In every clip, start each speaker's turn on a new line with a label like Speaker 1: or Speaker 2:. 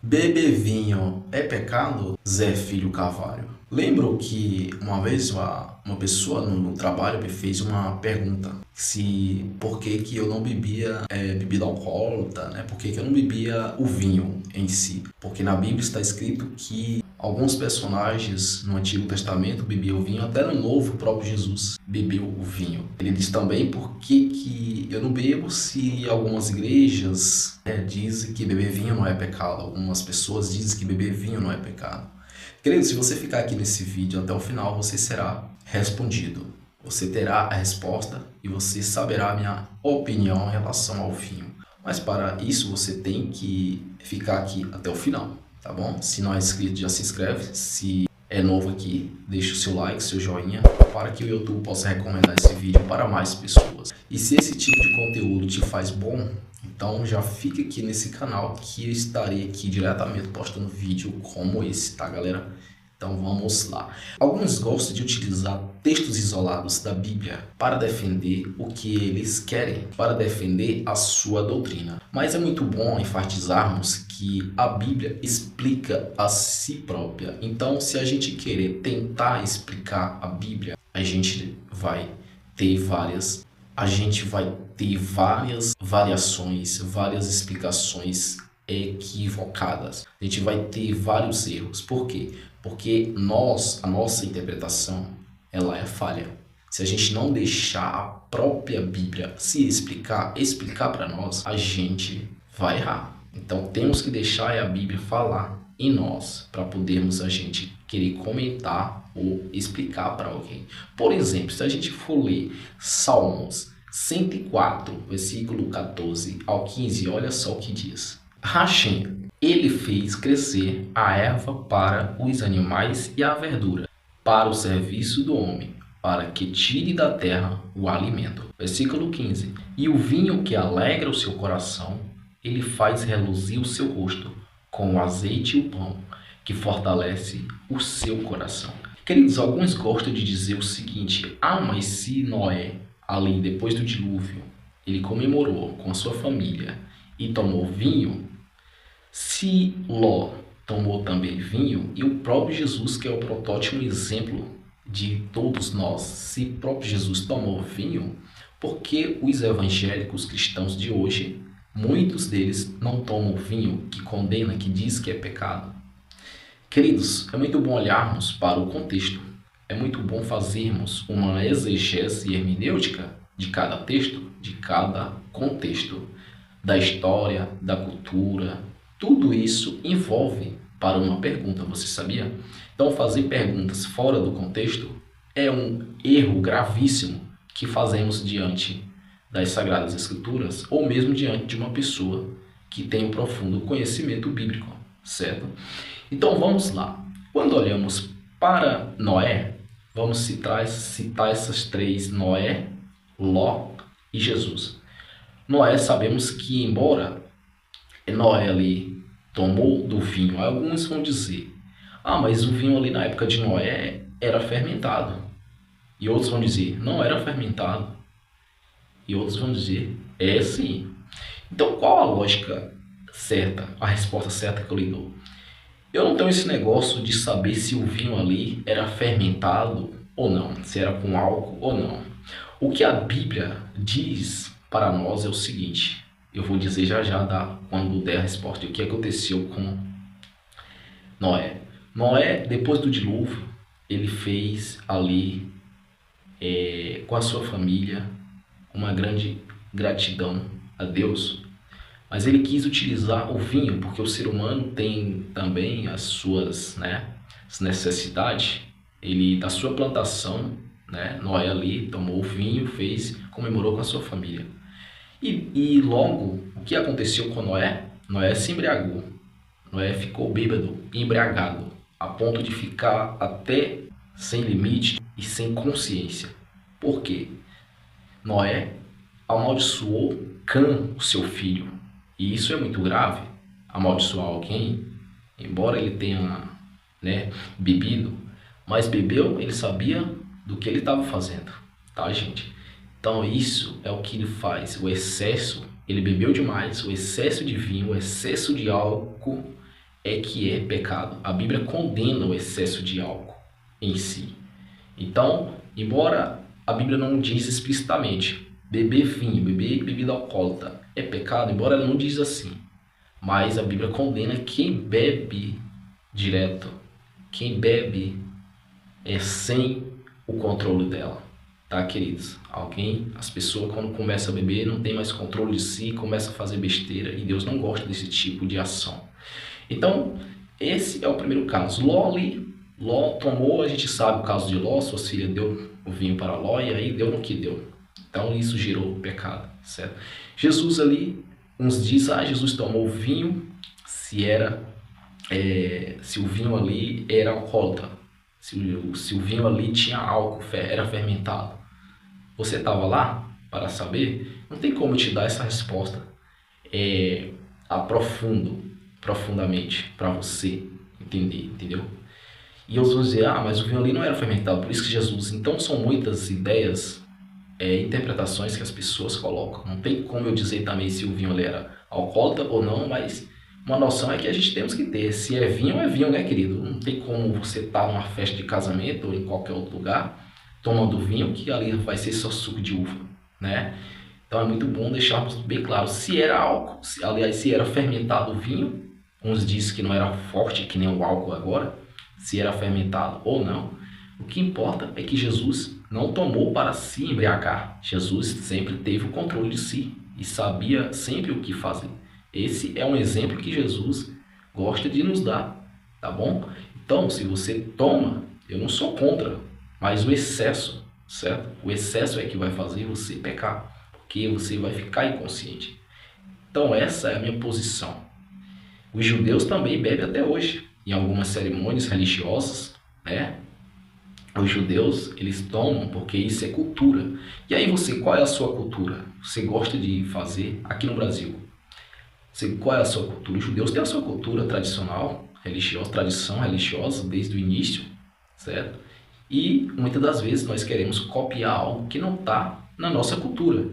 Speaker 1: Beber vinho é pecado? Zé Filho Carvalho. Lembro que uma vez uma pessoa no trabalho me fez uma pergunta se por que que eu não bebia bebida alcoólatra, né? Por que que eu não bebia o vinho em si? Porque na Bíblia está escrito que alguns personagens no Antigo Testamento bebiam vinho, até no Novo o próprio Jesus bebeu o vinho. Ele diz também por que que eu não bebo se algumas igrejas dizem que beber vinho não é pecado. Algumas pessoas dizem que beber vinho não é pecado. Querido, se você ficar aqui nesse vídeo até o final, você será respondido. Você terá a resposta e você saberá a minha opinião em relação ao vinho. Mas para isso você tem que ficar aqui até o final, tá bom? Se não é inscrito, já se inscreve. Se é novo aqui, deixa o seu like, seu joinha, para que o YouTube possa recomendar esse vídeo para mais pessoas. E se esse tipo de conteúdo te faz bom, então já fica aqui nesse canal que eu estarei aqui diretamente postando vídeo como esse, tá galera? Então vamos lá. Alguns gostam de utilizar textos isolados da Bíblia para defender o que eles querem, para defender a sua doutrina. Mas é muito bom enfatizarmos que a Bíblia explica a si própria. Então, se a gente querer tentar explicar a Bíblia, a gente vai ter várias variações, várias explicações equivocadas. A gente vai ter vários erros. Por quê? Porque a nossa interpretação, ela é falha. Se a gente não deixar a própria Bíblia se explicar para nós, a gente vai errar. Então temos que deixar a Bíblia falar em nós para podermos a gente querer comentar ou explicar para alguém. Por exemplo, se a gente for ler Salmos 104, versículo 14 ao 15, olha só o que diz. Hashem, ele fez crescer a erva para os animais e a verdura, para o serviço do homem, para que tire da terra o alimento. Versículo 15. E o vinho que alegra o seu coração, ele faz reluzir o seu rosto, com o azeite e o pão, que fortalece o seu coração. Queridos, alguns gostam de dizer o seguinte: mas se Noé, ali depois do dilúvio, ele comemorou com a sua família e tomou vinho, se Ló tomou também vinho, e o próprio Jesus, que é o protótipo exemplo de todos nós, se o próprio Jesus tomou vinho, porque os evangélicos cristãos de hoje, muitos deles não tomam vinho, que condena, que diz que é pecado? Queridos, é muito bom olharmos para o contexto. É muito bom fazermos uma exegese hermenêutica de cada texto, de cada contexto, da história, da cultura. Tudo isso envolve para uma pergunta, você sabia? Então, fazer perguntas fora do contexto é um erro gravíssimo que fazemos diante das Sagradas Escrituras ou mesmo diante de uma pessoa que tem um profundo conhecimento bíblico, certo? Então, vamos lá. Quando olhamos para Noé, vamos citar essas três: Noé, Ló e Jesus. Noé, sabemos que embora Noé ali tomou do vinho, alguns vão dizer: mas o vinho ali na época de Noé era fermentado. E outros vão dizer: não era fermentado. E outros vão dizer: é sim. Então qual a lógica certa, a resposta certa que eu lhe dou? Eu não tenho esse negócio de saber se o vinho ali era fermentado ou não, se era com álcool ou não. O que a Bíblia diz para nós é o seguinte: eu vou dizer já quando der a resposta, o que aconteceu com Noé. Noé, depois do dilúvio, ele fez ali com a sua família uma grande gratidão a Deus, mas ele quis utilizar o vinho, porque o ser humano tem também as suas as necessidades. Ele, da sua plantação, Noé ali tomou o vinho, comemorou com a sua família. E logo, o que aconteceu com Noé? Noé se embriagou. Noé ficou bêbado, embriagado, a ponto de ficar até sem limite e sem consciência. Por quê? Noé amaldiçoou Cã, o seu filho. E isso é muito grave, amaldiçoar alguém, embora ele tenha bebido, mas bebeu, ele sabia do que ele estava fazendo, tá, gente? Então isso é o que ele faz, o excesso, ele bebeu demais, o excesso de vinho, o excesso de álcool é que é pecado. A Bíblia condena o excesso de álcool em si. Então, embora a Bíblia não diz explicitamente beber vinho, beber bebida alcoólica é pecado, embora ela não diz assim, mas a Bíblia condena quem bebe direto, quem bebe sem o controle dela, tá, queridos? As pessoas quando começam a beber não tem mais controle de si, começa a fazer besteira, e Deus não gosta desse tipo de ação. Então, esse é o primeiro caso. Ló tomou, a gente sabe o caso de Ló, sua filha deu o vinho para Ló e aí deu no que deu. Então isso gerou pecado, certo? Jesus ali, uns dizem, Jesus tomou o vinho se o vinho ali era alcoólatra, se o vinho ali tinha álcool, era fermentado. Você estava lá para saber? Não tem como te dar essa resposta profundamente para você entender, entendeu? E eu vou dizer, mas o vinho ali não era fermentado, por isso que Jesus... Então são muitas ideias, interpretações que as pessoas colocam. Não tem como eu dizer também se o vinho ali era alcoólatra ou não, mas uma noção é que a gente temos que ter. Se é vinho, né, querido? Não tem como você estar numa festa de casamento ou em qualquer outro lugar tomando vinho, que ali vai ser só suco de uva, né? Então é muito bom deixarmos bem claro se era álcool, se era fermentado o vinho. Uns dizem que não era forte, que nem o álcool agora, se era fermentado ou não. O que importa é que Jesus não tomou para se embriagar. Jesus sempre teve o controle de si e sabia sempre o que fazer. Esse é um exemplo que Jesus gosta de nos dar, tá bom? Então, se você toma, eu não sou contra, mas o excesso, certo? O excesso é que vai fazer você pecar, porque você vai ficar inconsciente. Então, essa é a minha posição. Os judeus também bebem até hoje, em algumas cerimônias religiosas, né? Os judeus, eles tomam porque isso é cultura. E aí qual é a sua cultura? Você gosta de fazer aqui no Brasil? Qual é a sua cultura? Os judeus têm a sua cultura tradicional, religiosa, tradição religiosa desde o início, certo? E muitas das vezes nós queremos copiar algo que não está na nossa cultura.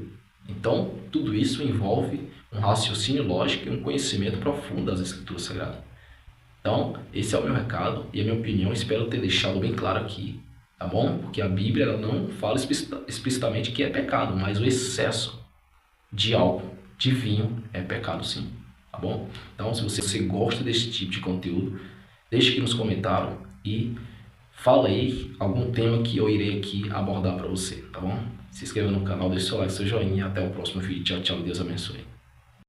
Speaker 1: Então, tudo isso envolve um raciocínio lógico e um conhecimento profundo das Escrituras Sagradas. Então, esse é o meu recado e a minha opinião. Espero ter deixado bem claro aqui, tá bom? Porque a Bíblia ela não fala explicitamente que é pecado, mas o excesso de álcool, de vinho, é pecado sim, tá bom? Então, se você gosta desse tipo de conteúdo, deixe aqui nos comentários e fala aí algum tema que eu irei aqui abordar para você, tá bom? Se inscreva no canal, deixe seu like, seu joinha e até o próximo vídeo. Tchau, tchau, Deus abençoe.